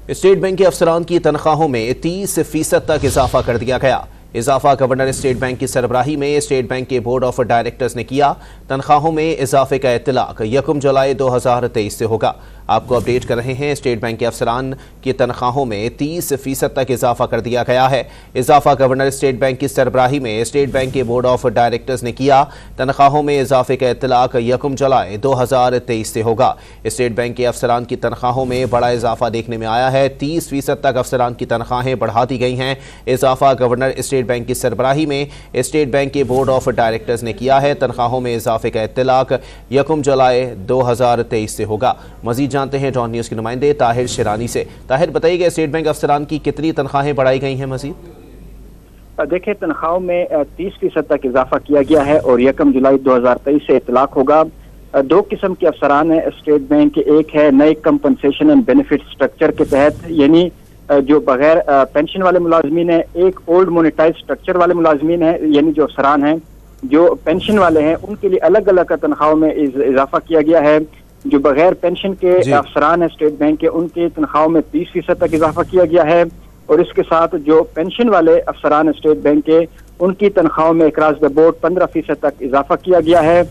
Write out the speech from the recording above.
State bank کے افسران کی تنخواہوں میں 30% تک اضافہ کر دیا گیا۔ اضافہ گورنر اسٹیٹ بینک کی سربراہی میں اسٹیٹ بینک کے بورڈ آف ڈائریکٹرز نے کیا۔ تنخواہوں میں اضافے کا اطلاق 1 جولائی 2023 سے ہوگا۔ آپ کو اپڈیٹ کر رہے ہیں، اسٹیٹ بینک کے افسران کی تنخواہوں میں 30% تک اضافہ کر دیا گیا ہے۔ اضافہ گورنر اسٹیٹ بینک کی سربراہی میں اسٹیٹ بینک کے بورڈ آف ڈائریکٹرز نے کیا۔ تنخواہوں میں اضافے کا اطلاق 1 جولائی 2023 سے ہوگا۔ اسٹیٹ بینک کے افسران کی تنخواہوں میں بڑا اضافہ دیکھنے میں آیا ہے۔ 30% تک افسران کی تنخواہیں بڑھا دی گئی ہیں۔ اضافہ گورنر اسٹیٹ بینک کی سربراہی میں اسٹیٹ بینک کے بورڈ آف ڈائریکٹرز نے کیا ہے۔ تنخواہوں میں اضافے کا اطلاق 1 جولائی 2023 سے ہوگا۔ مزید جانتے ہیں ڈان نیوز کے نمائندے طاہر شیرانی سے۔ طاہر، بتائیے کہ اسٹیٹ بینک افسران کی کتنی تنخواہیں بڑھائی گئی ہیں مزید؟ دیکھیں، تنخواہوں میں 30% تک اضافہ کیا گیا ہے اور 1 جولائی 2023 سے اطلاق ہوگا۔ 2 قسم کے افسران ہیں اسٹیٹ بینک کے۔ ایک ہے نئے کمپنسیشن اینڈ بینیفٹ سٹرکچر کے تحت، یعنی جو بغیر پینشن والے ملازمین ہیں۔ ایک اولڈ مونیٹائز سٹرکچر والے ملازمین ہیں، یعنی جو افسران ہیں جو پینشن والے ہیں، ان کے لیے الگ الگ تنخواہوں میں اضافہ کیا گیا ہے۔ جو بغیر پینشن کے افسران ہیں اسٹیٹ بینک کے، ان کی تنخواہوں میں 30% تک اضافہ کیا گیا ہے، اور اس کے ساتھ جو پینشن والے افسران اسٹیٹ بینک کے، ان کی تنخواہوں میں اکراس دا بورڈ 15% تک اضافہ کیا گیا ہے۔